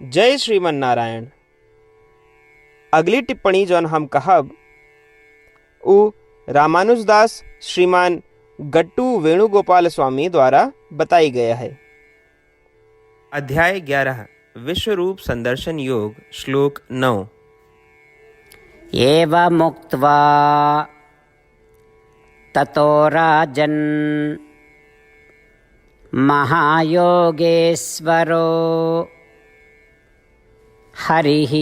जय श्रीमन नारायण। अगली टिप्पणी जौन हम कहब उ रामानुजदास श्रीमान गट्टू वेणुगोपाल स्वामी द्वारा बताई गया है। अध्याय 11 विश्व रूप संदर्शन योग श्लोक 9। एवमुक्त्वा ततो राजन् महायोगेश्वरो हरिः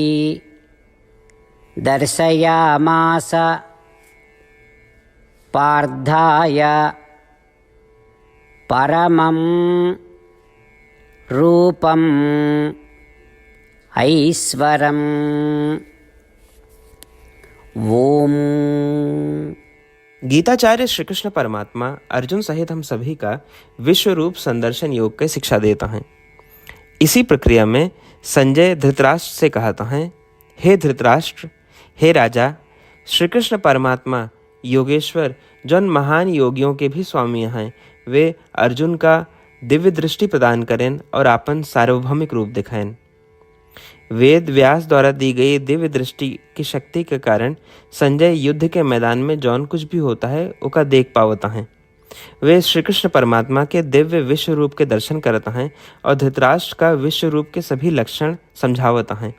दर्शयामास पार्थाय परमं रूपम् ऐश्वरम्। ओम। गीताचार्य श्री कृष्ण परमात्मा अर्जुन सहित हम सभी का विश्व रूप संदर्शन योग की शिक्षा देता है। इसी प्रक्रिया में संजय धृतराष्ट्र से कहता है, हे धृतराष्ट्र, हे राजा, श्री कृष्ण परमात्मा योगेश्वर जौन महान योगियों के भी स्वामी हैं, वे अर्जुन का दिव्य दृष्टि प्रदान करें और आपन सार्वभौमिक रूप दिखाएं। वेद व्यास द्वारा दी गई दिव्य दृष्टि की शक्ति के कारण संजय युद्ध के मैदान में जौन कुछ भी होता है उका देख पावता है। वे श्री कृष्ण परमात्मा के दिव्य विश्व रूप के दर्शन करता है और धृतराष्ट्र का विश्व रूप के सभी लक्षण समझावता है।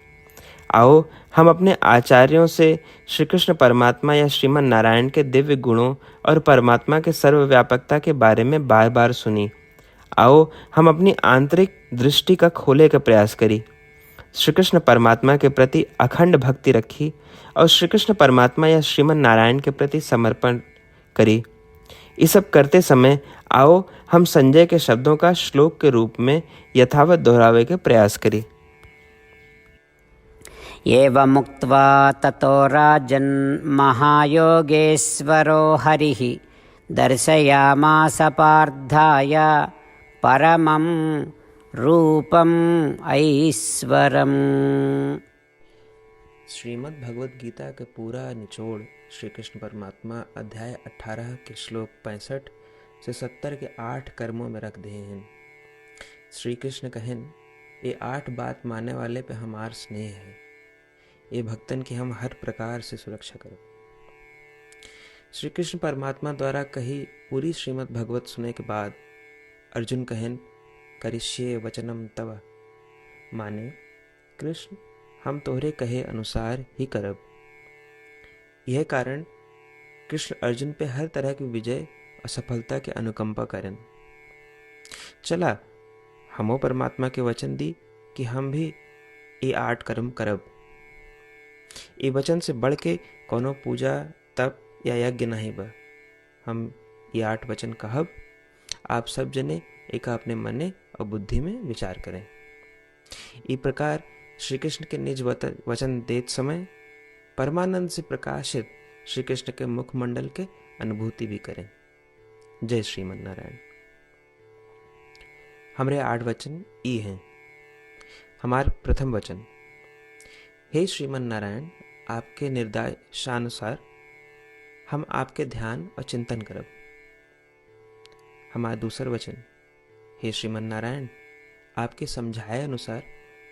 आओ हम अपने आचार्यों से श्री कृष्ण परमात्मा या श्रीमन नारायण के दिव्य गुणों और परमात्मा के सर्वव्यापकता के बारे में बार बार सुनी। आओ हम अपनी आंतरिक दृष्टि का खोले का प्रयास करी, श्री कृष्ण परमात्मा के प्रति अखंड भक्ति रखी और श्री कृष्ण परमात्मा या श्रीमन नारायण के प्रति समर्पण करी। ये सब करते समय आओ हम संजय के शब्दों का श्लोक के रूप में यथावत दोहरावे के प्रयास करी। एवमुक्त्वा ततो राजन् महायोगेश्वरो हरिः दर्शयामास पार्थाय परमं रूपम् ऐश्वरम्। श्रीमद् भगवद गीता के पूरा निचोड़ श्री कृष्ण परमात्मा अध्याय 18 के श्लोक 65 से 70 के 8 कर्मों में रख दिए हैं। श्री कृष्ण कहें, ये 8 बात मानने वाले पे हमार स्नेह है, ये भक्तन की हम हर प्रकार से सुरक्षा करें। श्री कृष्ण परमात्मा द्वारा कही पूरी श्रीमद् भगवत सुने के बाद अर्जुन कहें, करिष्ये वचनम तव, माने कृष्ण हम तोहरे कहे अनुसार ही करब। यह कारण कृष्ण अर्जुन पे हर तरह की विजय और सफलता के अनुकंपा करें। चला हमो परमात्मा के वचन दी कि हम भी ये 8 कर्म करब। ये वचन से बढ़ के कोनो पूजा तप या यज्ञ नहीं बा। हम ये 8 वचन कहब, आप सब जने एक अपने मने और बुद्धि में विचार करें। इस प्रकार श्री कृष्ण के निज वचन देत समय परमानंद से प्रकाशित श्री कृष्ण के मुखमंडल के अनुभूति भी करें। जय श्रीमन नारायण। हमारे 8 वचन ई हैं। हमार प्रथम वचन, हे श्रीमन नारायण, आपके निर्देशानुसार हम आपके ध्यान और चिंतन करब। हमारा दूसर वचन, हे श्रीमन नारायण, आपके समझाए अनुसार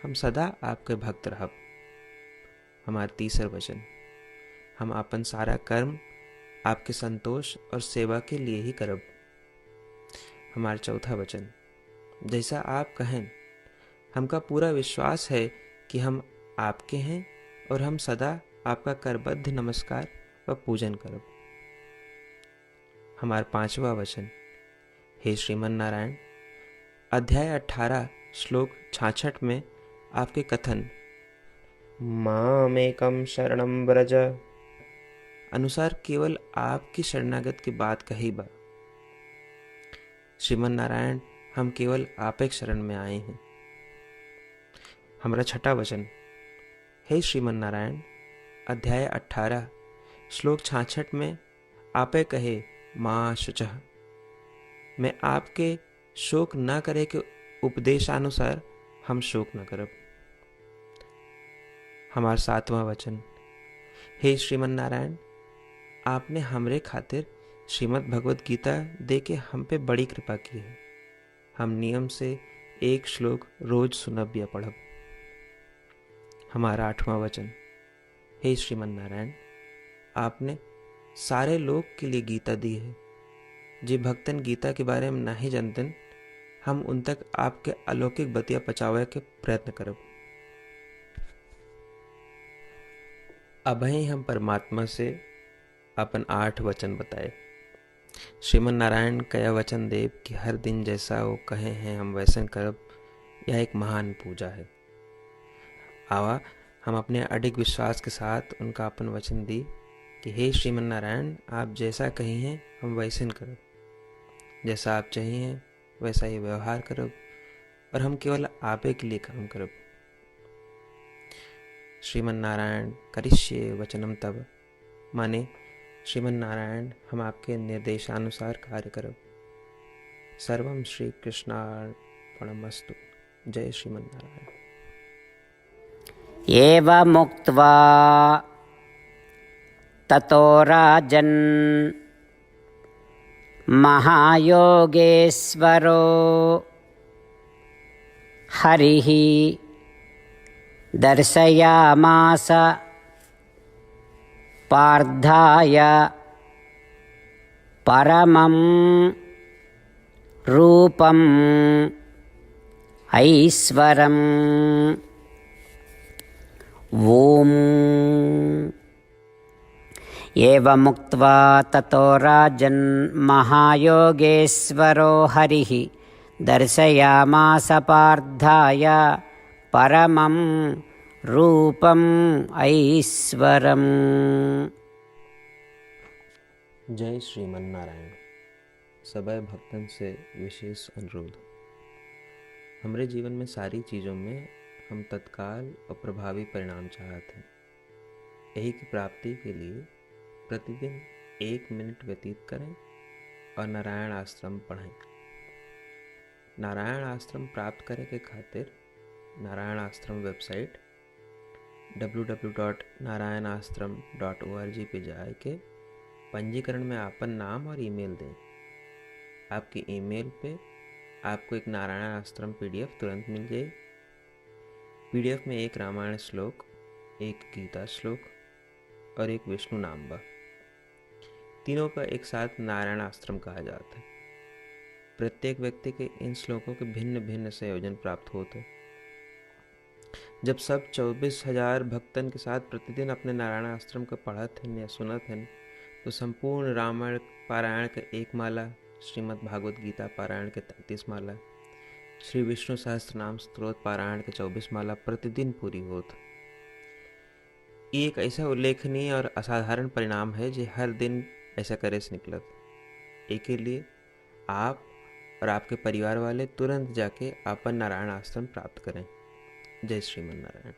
हम सदा आपके भक्त रहब। हमारा तीसर वचन, हम अपन सारा कर्म आपके संतोष और सेवा के लिए ही करब। हमारा चौथा वचन, जैसा आप कहें, हमका पूरा विश्वास है कि हम आपके हैं और हम सदा आपका करबद्ध नमस्कार व पूजन करब। हमारा पांचवा वचन, हे श्रीमन नारायण, अध्याय 18 श्लोक 66 में आपके कथन मामेकम शरणम व्रज अनुसार केवल आपकी शरणागत की बात कही बा। श्रीमन नारायण, हम केवल आप एक शरण में आए हैं। हमारा छठा वचन, हे श्रीमन नारायण, अध्याय 18 श्लोक 66 में आपे कहे माँ शुचः, मैं आपके शोक न करे के उपदेशानुसार हम शोक न करब। हमारा 7वां वचन, हे श्रीमन नारायण, आपने हमरे खातिर श्रीमद् भगवद गीता दे के हम पे बड़ी कृपा की है। हम नियम से 1 श्लोक रोज सुनब या पढ़ब। हमारा 8वां वचन। हे श्रीमन नारायण, आपने सारे लोग के लिए गीता दी है। जे भक्तन गीता के बारे में नहीं जानते, हम उन तक आपके अलौकिक बतिया पहुंचावे के प्रयत्न करब। अभय हम परमात्मा से अपन 8 वचन बताए। श्रीमन नारायण कया वचन देव कि हर दिन जैसा वो कहे हैं हम वैसन करब। यह एक महान पूजा है। आवा हम अपने अडिग विश्वास के साथ उनका अपन वचन दी कि हे श्रीमन नारायण, आप जैसा कही हैं हम वैसन करब, जैसा आप चाहिए वैसा ही व्यवहार करब, और हम केवल आपे के लिए काम करब। श्रीमन नारायण करिष्ये वचनम तब, माने श्रीमन नारायण हम आपके निर्देशानुसार कार्य करब। सर्वम श्री कृष्णार्पणमस्तु। जय श्रीमन नारायण। एवमुक्त्वा ततो राजन् महायोगेश्वरो हरिः दर्शयामास पार्थाय परमं रूपम् ऐश्वरम्। ॐ एवमुक्त्वा ततो राजन् महायोगेश्वरो हरिः दर्शयामास पार्थाय परमं रूपम् ऐश्वरम्। जय श्रीमन नारायण। सबै भक्तन से विशेष अनुरोध। हमारे जीवन में सारी चीज़ों में हम तत्काल और प्रभावी परिणाम चाहते हैं। यही की प्राप्ति के लिए प्रतिदिन 1 मिनट व्यतीत करें और नारायण आश्रम पढ़ें। नारायण आश्रम प्राप्त करे के खातिर नारायण आश्रम वेबसाइट www.narayanashram.org पे जाए के पंजीकरण में आपन नाम और ईमेल दें। आपके ईमेल पे आपको एक नारायण आश्रम PDF तुरंत मिल जाए। PDF में 1 रामायण श्लोक, 1 गीता श्लोक और 1 विष्णु नाम बा। तीनों का एक साथ नारायण आश्रम कहा जाता है। प्रत्येक व्यक्ति के इन श्लोकों के भिन्न भिन्न संयोजन प्राप्त होते। जब सब 24,000 भक्तन के साथ प्रतिदिन अपने नारायण आश्रम को पढ़त हैं या सुनत हैं, तो संपूर्ण रामायण पारायण के 1 माला, श्रीमद् भागवत गीता पारायण के 33 माला, श्री विष्णु सहस्त्रनाम स्तोत्र पारायण के 24 माला प्रतिदिन पूरी होत। ये एक ऐसा उल्लेखनीय और असाधारण परिणाम है जो हर दिन ऐसा करे से निकलत। एक के लिए आप और आपके परिवार वाले तुरंत जाके अपन नारायण आश्रम प्राप्त करें। जय श्रीमन नारायण।